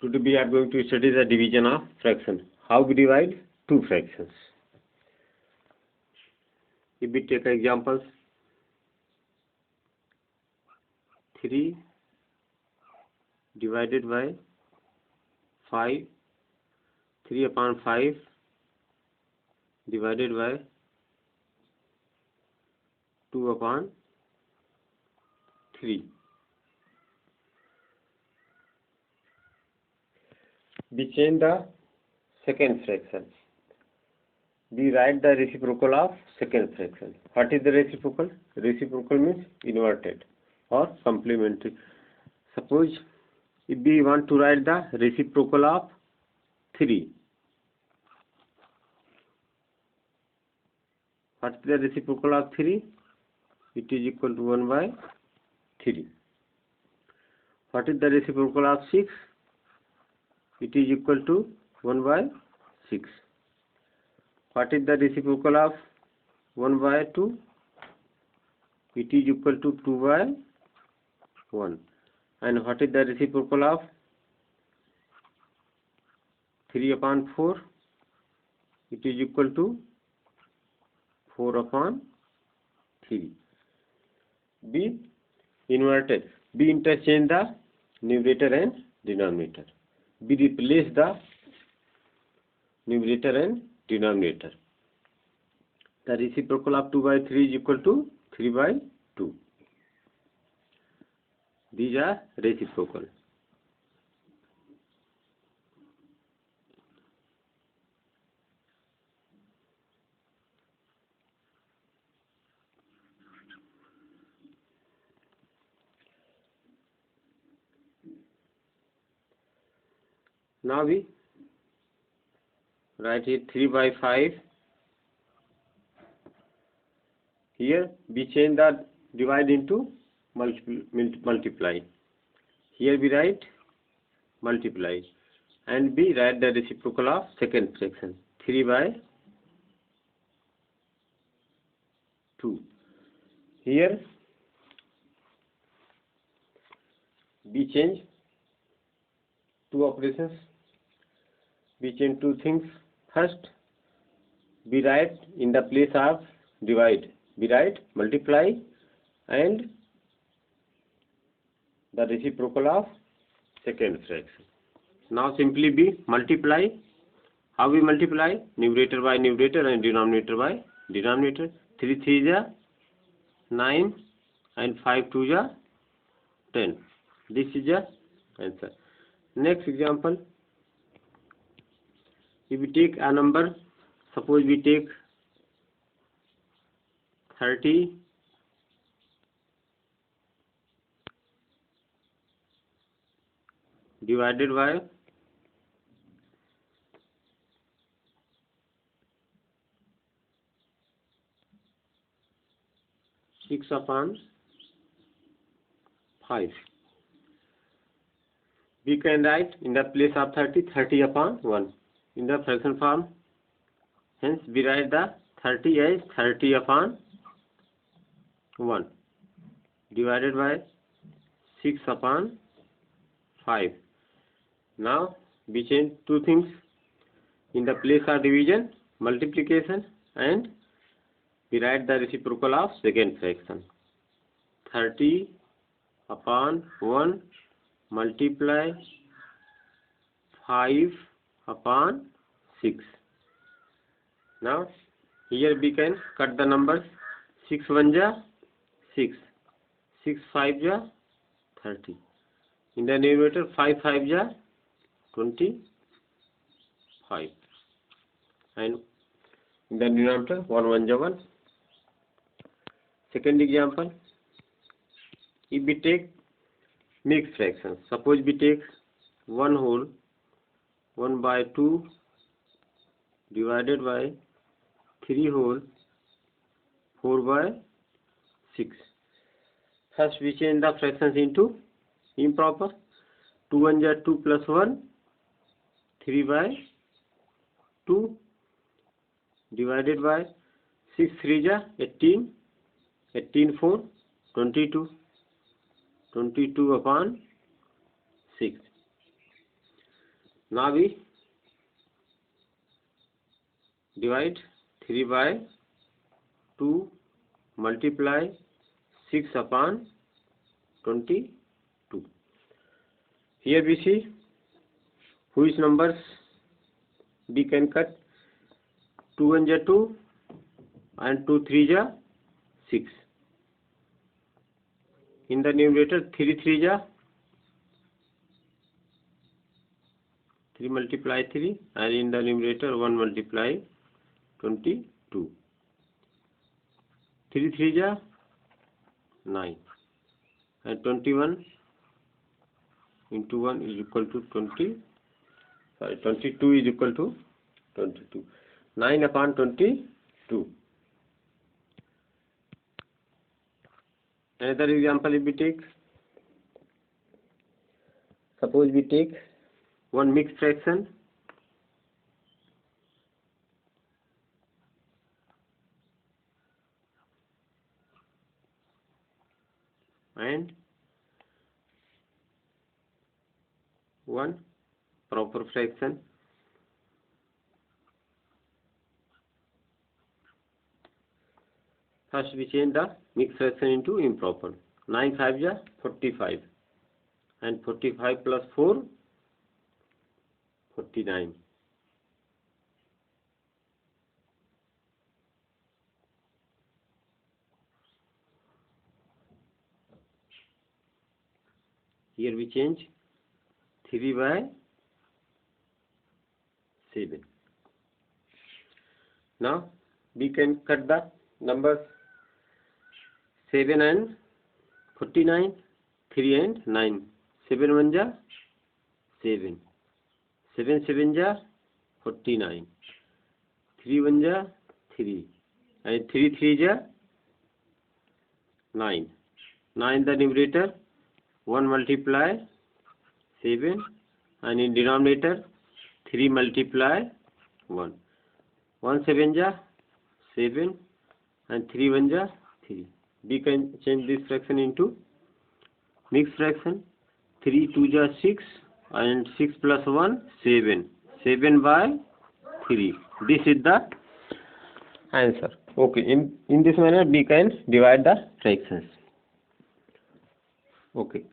Today we are going to study the division of fraction. How we divide two fractions. If we take examples, 3 divided by 5, 3 upon 5 divided by 2 upon 3. We change the second fraction. We write the reciprocal of second fraction. What is the reciprocal? Reciprocal means inverted or complementary. Suppose if we want to write the reciprocal of 3. What is the reciprocal of 3? It is equal to 1 by 3. What is the reciprocal of 6? It is equal to 1 by 6. What is the reciprocal of 1 by 2? It is equal to 2 by 1. And what is the reciprocal of 3 upon 4? It is equal to 4 upon 3. Be inverted. We interchange the numerator and denominator. We replace the numerator and denominator. The reciprocal of 2 by 3 is equal to 3 by 2. These are reciprocal. Now we write it 3 by 5. Here we change the divide into multiply. Here we write multiply. And we write the reciprocal of second fraction. 3 by 2. Here we change two operations. We change two things. First, we write in the place of divide, we write multiply and the reciprocal of second fraction. Now simply we multiply. How we multiply? Numerator by numerator and denominator by denominator. 3 3 is 9 and 5 2 is 10. This is the answer. Next example. If we take a number, suppose we take 30 divided by 6 upon 5. We can write in the place of 30 upon 1 in the fraction form. Hence we write the 30 as 30 upon 1 divided by 6 upon 5. Now we change two things. In the place of division, multiplication, and we write the reciprocal of second fraction. 30 upon 1 multiply 5 upon 6. Now here we can cut the numbers. 6 1 ja 6, 6 5 ja 30. In the numerator 5 5 ja 25, and in the denominator 1 1 ja 1. Second example, if we take mixed fractions, suppose we take 1 whole 1 by 2 divided by 3 whole 4 by 6. First we change the fractions into improper. 2 1 ja 2 plus 1, 3 by 2 divided by 6 3 ja 18, 18 4 22 upon 6. Now we divide 3 by 2 multiply 6 upon 22. Here we see which numbers we can cut. 2 1 ja 2 and 2 3 ja 6. In the numerator 3 3 ja 3 multiply 3, and in the numerator 1 multiply 22. 3 3 ja 9, and 21 into 1 is equal to 22 is equal to 22. 9 upon 22. Another example, if we take, suppose we take one mixed fraction and one proper fraction. First we change the mixed fraction into improper. 9 5 ja 45, and 45 plus 4 49. Here we change 3 by 7. Now we can cut the numbers 7 and 49, 3 and 9. 7 1 ja 7, 7 7 ja 49, 3 1 ja 3, and 3 3 ja 9. 9 the numerator, 1 multiply 7, and in denominator 3 multiply 1. 1 7 ja 7, and 3 1 ja 3. We can change this fraction into mixed fraction. 3 2 ja 6, and 6 plus 1 7. 7 by 3. This is the answer. Okay, in this manner we can divide the fractions. Okay.